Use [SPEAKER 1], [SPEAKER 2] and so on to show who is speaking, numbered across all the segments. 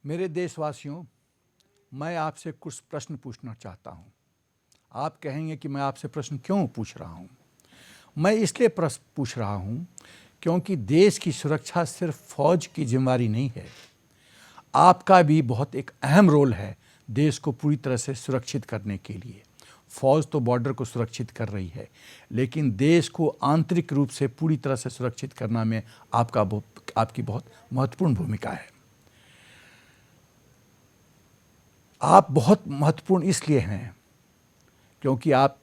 [SPEAKER 1] मेरे देशवासियों, मैं आपसे कुछ प्रश्न पूछना चाहता हूं। आप कहेंगे कि मैं आपसे प्रश्न क्यों पूछ रहा हूं? मैं इसलिए प्रश्न पूछ रहा हूं क्योंकि देश की सुरक्षा सिर्फ फौज की जिम्मेदारी नहीं है। आपका भी बहुत एक अहम रोल है देश को पूरी तरह से सुरक्षित करने के लिए। फौज तो बॉर्डर को सुरक्षित कर रही है, लेकिन देश को आंतरिक रूप से पूरी तरह से सुरक्षित करना में आपकी बहुत महत्वपूर्ण भूमिका है। आप बहुत महत्वपूर्ण इसलिए हैं क्योंकि आप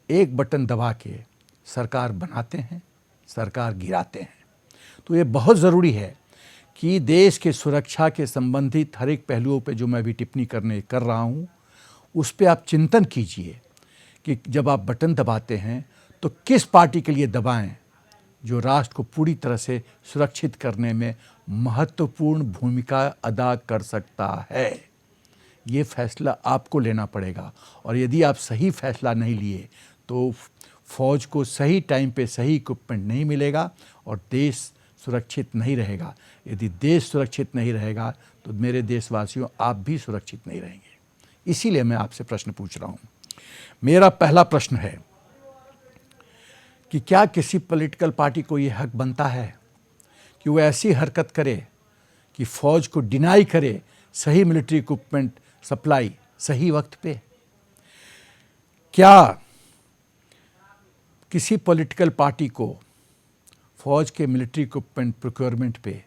[SPEAKER 1] एक बटन दबा के सरकार बनाते हैं, सरकार गिराते हैं। तो ये बहुत ज़रूरी है कि देश के सुरक्षा के संबंधित हर एक पहलुओं पे जो मैं अभी टिप्पणी कर रहा हूँ, उस पे आप चिंतन कीजिए कि जब आप बटन दबाते हैं तो किस पार्टी के लिए दबाएं जो राष्ट्र को पूरी तरह से सुरक्षित करने में महत्वपूर्ण भूमिका अदा कर सकता है। ये फैसला आपको लेना पड़ेगा, और यदि आप सही फैसला नहीं लिए तो फौज को सही टाइम पे सही इक्विपमेंट नहीं मिलेगा और देश सुरक्षित नहीं रहेगा। यदि देश सुरक्षित नहीं रहेगा तो मेरे देशवासियों, आप भी सुरक्षित नहीं रहेंगे। इसीलिए मैं आपसे प्रश्न पूछ रहा हूँ। मेरा पहला प्रश्न है कि क्या किसी पॉलिटिकल पार्टी को ये हक बनता है कि वो ऐसी हरकत करे कि फौज को डिनाई करे सही मिलिट्री इक्विपमेंट सप्लाई सही वक्त पे? क्या किसी पॉलिटिकल पार्टी को फौज के मिलिट्री इक्विपमेंट प्रोक्योरमेंट पे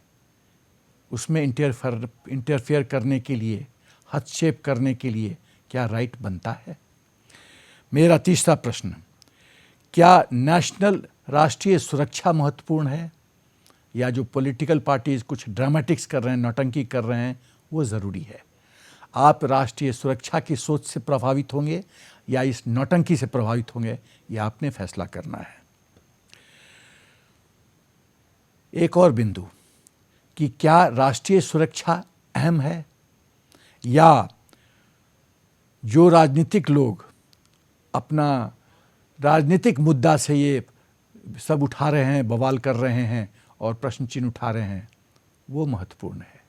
[SPEAKER 1] उसमें इंटरफेयर करने के लिए, हस्तक्षेप करने के लिए क्या राइट बनता है? मेरा तीसरा प्रश्न, क्या नेशनल राष्ट्रीय सुरक्षा महत्वपूर्ण है, या जो पॉलिटिकल पार्टीज कुछ ड्रामेटिक्स कर रहे हैं, नौटंकी कर रहे हैं, वो ज़रूरी है? आप राष्ट्रीय सुरक्षा की सोच से प्रभावित होंगे या इस नौटंकी से प्रभावित होंगे, ये आपने फैसला करना है। एक और बिंदु कि क्या राष्ट्रीय सुरक्षा अहम है, या जो राजनीतिक लोग अपना राजनीतिक मुद्दा से ये सब उठा रहे हैं, बवाल कर रहे हैं और प्रश्न चिन्ह उठा रहे हैं, वो महत्वपूर्ण है।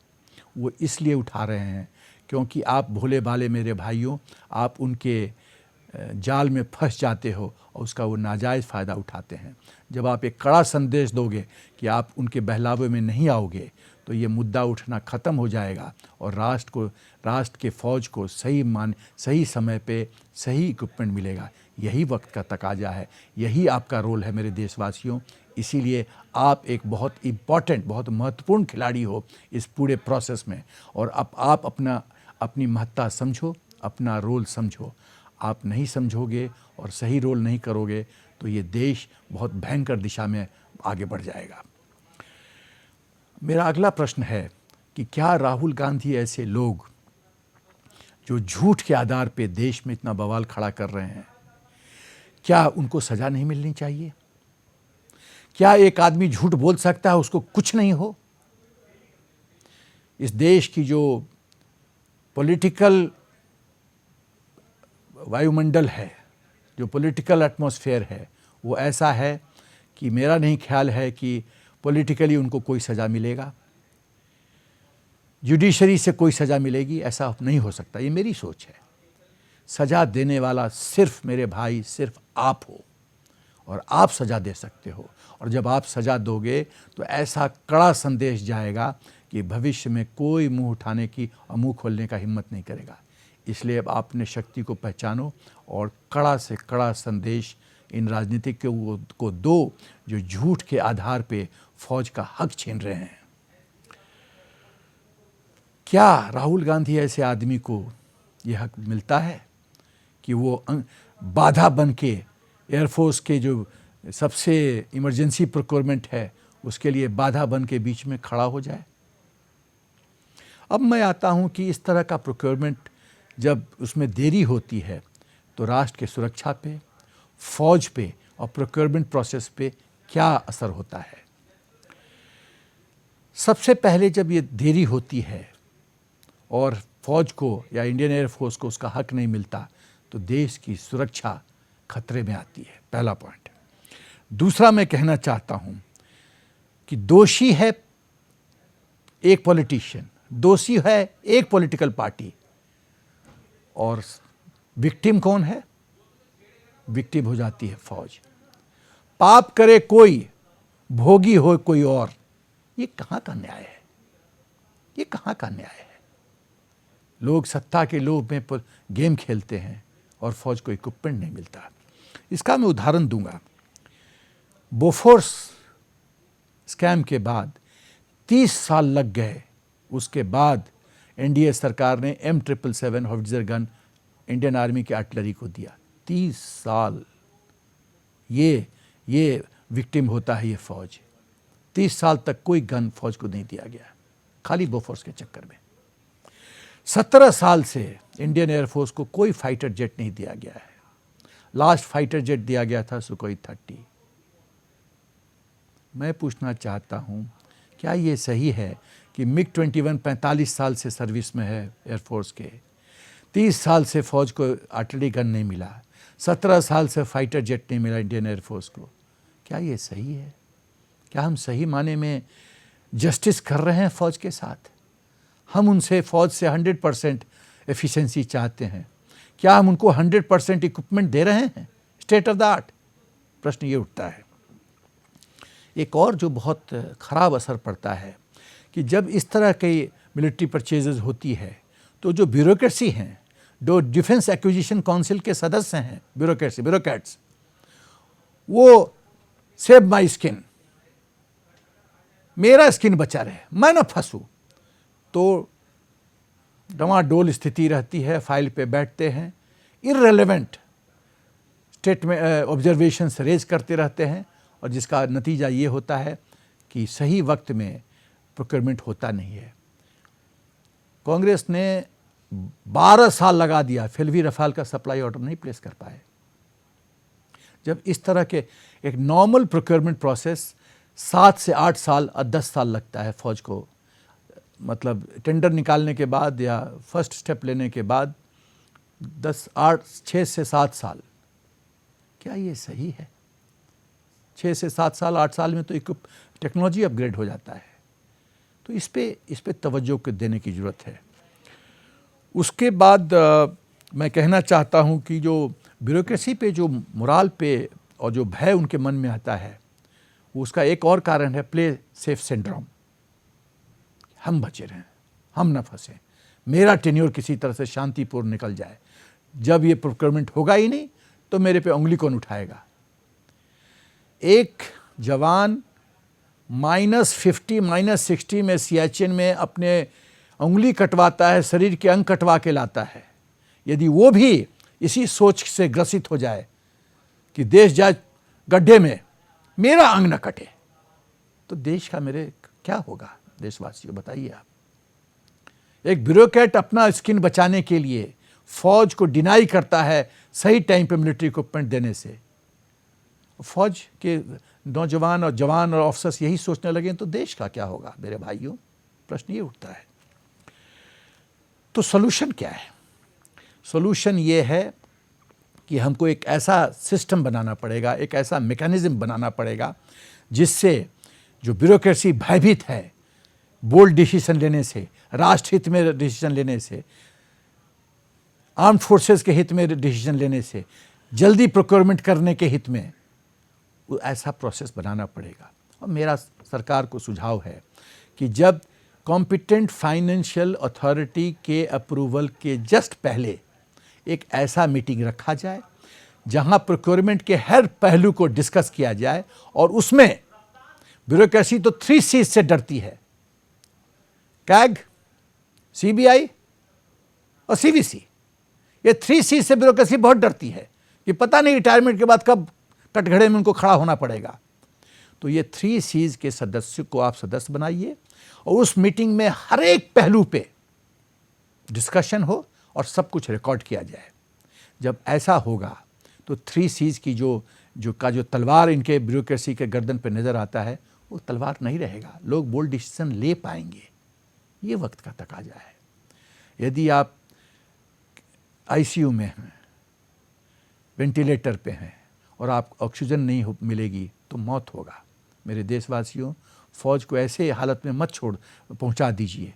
[SPEAKER 1] वो इसलिए उठा रहे हैं क्योंकि आप भोले भाले मेरे भाइयों, आप उनके जाल में फंस जाते हो और उसका वो नाजायज़ फ़ायदा उठाते हैं। जब आप एक कड़ा संदेश दोगे कि आप उनके बहलावे में नहीं आओगे तो ये मुद्दा उठना ख़त्म हो जाएगा और राष्ट्र के फ़ौज को सही समय पे सही इक्विपमेंट मिलेगा। यही वक्त का तकाजा है, यही आपका रोल है मेरे देशवासियों। इसीलिए आप एक बहुत इम्पॉर्टेंट, बहुत महत्वपूर्ण खिलाड़ी हो इस पूरे प्रोसेस में, और अब आप अपनी महत्ता समझो, अपना रोल समझो। आप नहीं समझोगे और सही रोल नहीं करोगे तो ये देश बहुत भयंकर दिशा में आगे बढ़ जाएगा। मेरा अगला प्रश्न है कि क्या राहुल गांधी ऐसे लोग जो झूठ के आधार पे देश में इतना बवाल खड़ा कर रहे हैं, क्या उनको सज़ा नहीं मिलनी चाहिए? क्या एक आदमी झूठ बोल सकता है उसको कुछ नहीं हो? इस देश की जो पॉलिटिकल वायुमंडल है, जो पॉलिटिकल एटमॉस्फेयर है, वो ऐसा है कि मेरा नहीं ख्याल है कि पॉलिटिकली उनको कोई सज़ा मिलेगा, जुडिशरी से कोई सज़ा मिलेगी, ऐसा नहीं हो सकता। ये मेरी सोच है। सज़ा देने वाला सिर्फ मेरे भाई, सिर्फ आप हो, और आप सज़ा दे सकते हो। और जब आप सज़ा दोगे तो ऐसा कड़ा संदेश जाएगा कि भविष्य में कोई मुंह उठाने की और मुंह खोलने का हिम्मत नहीं करेगा। इसलिए अब आप अपने शक्ति को पहचानो और कड़ा से कड़ा संदेश इन राजनीतिक को दो जो झूठ के आधार पे फौज का हक छीन रहे हैं। क्या राहुल गांधी ऐसे आदमी को यह हक मिलता है कि वो बाधा बन के एयरफोर्स के जो सबसे इमरजेंसी प्रोक्योरमेंट है उसके लिए बाधा बन के बीच में खड़ा हो जाए? अब मैं आता हूं कि इस तरह का प्रोक्योरमेंट जब उसमें देरी होती है तो राष्ट्र के सुरक्षा पे, फौज पे और प्रोक्योरमेंट प्रोसेस पे क्या असर होता है। सबसे पहले जब ये देरी होती है और फौज को या इंडियन एयरफोर्स को उसका हक नहीं मिलता तो देश की सुरक्षा खतरे में आती है। पहला पॉइंट। दूसरा, मैं कहना चाहता हूं कि दोषी है एक पॉलिटिशियन, दोषी है एक पॉलिटिकल पार्टी, और विक्टिम कौन है? विक्टिम हो जाती है फौज। पाप करे कोई, भोगी हो कोई और। ये कहाँ का न्याय है? ये कहाँ का न्याय है? लोग सत्ता के लोभ में गेम खेलते हैं और फौज को इक्विपमेंट नहीं मिलता। इसका मैं उदाहरण दूंगा। बोफोर्स स्कैम के बाद 30 साल लग गए, उसके बाद एनडीए सरकार ने M777 howitzer gun Indian army की आर्टिलरी को दिया। 30 साल ये विक्टिम होता है ये फौज। 30 साल तक कोई गन फौज को नहीं दिया गया, खाली बोफोर्स के चक्कर में। 17 साल से इंडियन एयरफोर्स को कोई फाइटर जेट नहीं दिया गया है। लास्ट फाइटर जेट दिया गया था सुखोई 30। मैं पूछना चाहता हूं, क्या ये सही है कि MiG-21 45 साल से सर्विस में है एयरफोर्स के, 30 साल से फौज को आर्टिलरी गन नहीं मिला, 17 साल से फाइटर जेट नहीं मिला इंडियन एयरफोर्स को? क्या ये सही है? क्या हम सही माने में जस्टिस कर रहे हैं फौज के साथ? हम उनसे फौज से 100% एफिशिएंसी चाहते हैं। क्या हम उनको 100% इक्विपमेंट दे रहे हैं स्टेट ऑफ द आर्ट? प्रश्न ये उठता है। एक और जो बहुत ख़राब असर पड़ता है कि जब इस तरह की मिलिट्री परचेजेज होती है तो जो ब्यूरोक्रेसी हैं, जो डिफेंस एक्विजिशन काउंसिल के सदस्य हैं, ब्यूरोक्रेट्स, वो सेव माई स्किन, मेरा स्किन बचा रहे, मैं ना फंसूं, तो डमाडोल स्थिति रहती है। फाइल पे बैठते हैं, इररेलेवेंट स्टेटमेंट ऑब्जर्वेशंस रेज करते रहते हैं, और जिसका नतीजा ये होता है कि सही वक्त में प्रोक्योरमेंट होता नहीं है। कांग्रेस ने 12 साल लगा दिया, फिर भी रफाल का सप्लाई ऑर्डर नहीं प्लेस कर पाए। जब इस तरह के एक नॉर्मल प्रोक्योरमेंट प्रोसेस 7 से 8 साल और 10 साल लगता है फौज को, मतलब टेंडर निकालने के बाद या फर्स्ट स्टेप लेने के बाद 6 से 7 साल, क्या ये सही है? 6 से 7 साल 8 साल में तो टेक्नोलॉजी अपग्रेड हो जाता है। तो इस पे तवज्जो देने की ज़रूरत है। उसके बाद मैं कहना चाहता हूँ कि जो ब्यूरोक्रेसी पे, जो मोराल पे और जो भय उनके मन में आता है, उसका एक और कारण है प्ले सेफ सिंड्रोम। हम बचे रहें, हम न फंसें, मेरा टेन्योर किसी तरह से शांतिपूर्ण निकल जाए। जब ये प्रोक्योरमेंट होगा ही नहीं तो मेरे पे उंगली कौन उठाएगा? एक जवान -50 -60 में सियाचिन में अपने उंगली कटवाता है, शरीर के अंग कटवा के लाता है। यदि वो भी इसी सोच से ग्रसित हो जाए कि देश जाए गड्ढे में, मेरा अंग न कटे, तो देश का मेरे क्या होगा? देशवासियों बताइए आप। एक ब्यूरोक्रेट अपना स्किन बचाने के लिए फौज को डिनाई करता है सही टाइम पे मिलिट्री इक्विपमेंट देने से। फौज के नौजवान और जवान और ऑफिसर्स यही सोचने लगे तो देश का क्या होगा मेरे भाइयों? प्रश्न ये उठता है। तो सॉल्यूशन क्या है? सॉल्यूशन ये है कि हमको एक ऐसा सिस्टम बनाना पड़ेगा, एक ऐसा मैकेनिज्म बनाना पड़ेगा जिससे जो ब्यूरोक्रेसी भयभीत है बोल्ड डिसीजन लेने से, राष्ट्र हित में डिसीजन लेने से, आर्म्ड फोर्सेस के हित में डिसीजन लेने से, जल्दी प्रोक्योरमेंट करने के हित में, वो ऐसा प्रोसेस बनाना पड़ेगा। और मेरा सरकार को सुझाव है कि जब कॉम्पिटेंट फाइनेंशियल अथॉरिटी के अप्रूवल के जस्ट पहले एक ऐसा मीटिंग रखा जाए जहां प्रोक्योरमेंट के हर पहलू को डिस्कस किया जाए, और उसमें ब्यूरोक्रेसी तो 3 C's से डरती है, कैग, सीबीआई और सीवीसी। ये 3 C's से ब्यूरोक्रेसी बहुत डरती है कि पता नहीं रिटायरमेंट के बाद कब कटघरे में उनको खड़ा होना पड़ेगा। तो ये 3 C's के सदस्य को आप सदस्य बनाइए और उस मीटिंग में हर एक पहलू पे डिस्कशन हो और सब कुछ रिकॉर्ड किया जाए। जब ऐसा होगा तो 3 C's की जो तलवार इनके ब्यूरोक्रेसी के गर्दन पे नज़र आता है, वो तलवार नहीं रहेगा। लोग बोल्ड डिसीजन ले पाएंगे। ये वक्त का तकाजा है। यदि आप आईसीयू में हैं, वेंटिलेटर पे हैं और आप ऑक्सीजन नहीं मिलेगी तो मौत होगा। मेरे देशवासियों, फौज को ऐसे हालत में मत पहुंचा दीजिए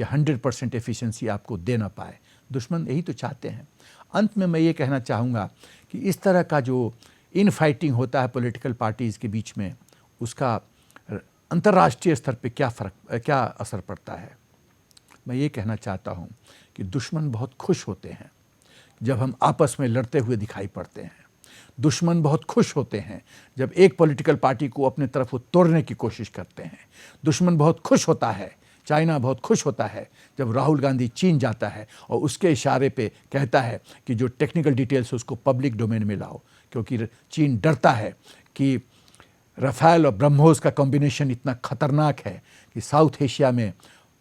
[SPEAKER 1] कि 100% एफिशिएंसी आपको दे ना पाए। दुश्मन यही तो चाहते हैं। अंत में मैं ये कहना चाहूँगा कि इस तरह का जो इन फाइटिंग होता है पॉलिटिकल पार्टीज़ के बीच में, उसका अंतर्राष्ट्रीय स्तर पे क्या असर पड़ता है। मैं ये कहना चाहता हूँ कि दुश्मन बहुत खुश होते हैं जब हम आपस में लड़ते हुए दिखाई पड़ते हैं। दुश्मन बहुत खुश होते हैं जब एक पॉलिटिकल पार्टी को अपने तरफ तोड़ने की कोशिश करते हैं। दुश्मन बहुत खुश होता है, चाइना बहुत खुश होता है जब राहुल गांधी चीन जाता है और उसके इशारे पे कहता है कि जो टेक्निकल डिटेल्स है उसको पब्लिक डोमेन में लाओ, क्योंकि चीन डरता है कि राफेल और ब्रह्मोस का कॉम्बिनेशन इतना खतरनाक है कि साउथ एशिया में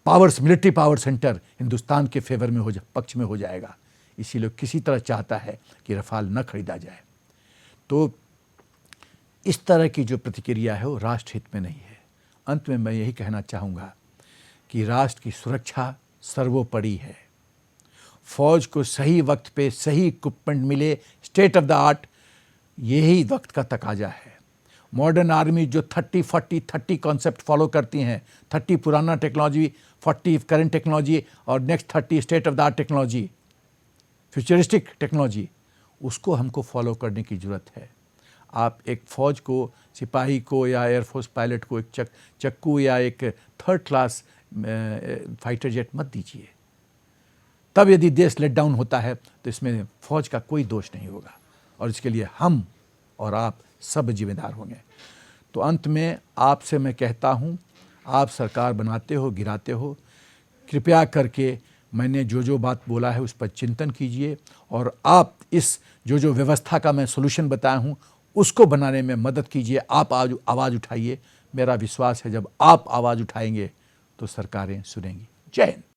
[SPEAKER 1] मिलिट्री पावर सेंटर हिंदुस्तान के फेवर में पक्ष में हो जाएगा। इसीलिए किसी तरह चाहता है कि राफेल न खरीदा जाए। तो इस तरह की जो प्रतिक्रिया है वो राष्ट्र हित में नहीं है। अंत में मैं यही कहना चाहूँगा कि राष्ट्र की सुरक्षा सर्वोपरि है। फौज को सही वक्त पे सही इक्विपमेंट मिले, स्टेट ऑफ द आर्ट, यही वक्त का तकाजा है। मॉडर्न आर्मी जो 30 कॉन्सेप्ट फॉलो करती हैं, 30 पुराना टेक्नोलॉजी, 40 करंट टेक्नोलॉजी और next 30 state of the art technology, futuristic technology, उसको हमको फॉलो करने की ज़रूरत है। आप एक फ़ौज को, सिपाही को या एयरफोर्स पायलट को एक चक्कू या एक थर्ड क्लास फाइटर जेट मत दीजिए। तब यदि देश लेट डाउन होता है तो इसमें फ़ौज का कोई दोष नहीं होगा और इसके लिए हम और आप सब जिम्मेदार होंगे। तो अंत में आपसे मैं कहता हूँ, आप सरकार बनाते हो, गिराते हो, कृपया करके मैंने जो बात बोला है उस पर चिंतन कीजिए और आप इस जो व्यवस्था का मैं सोल्यूशन बताया हूँ उसको बनाने में मदद कीजिए। आप आवाज़ उठाइए। मेरा विश्वास है जब आप आवाज़ उठाएंगे तो सरकारें सुनेंगी। जय हिंद।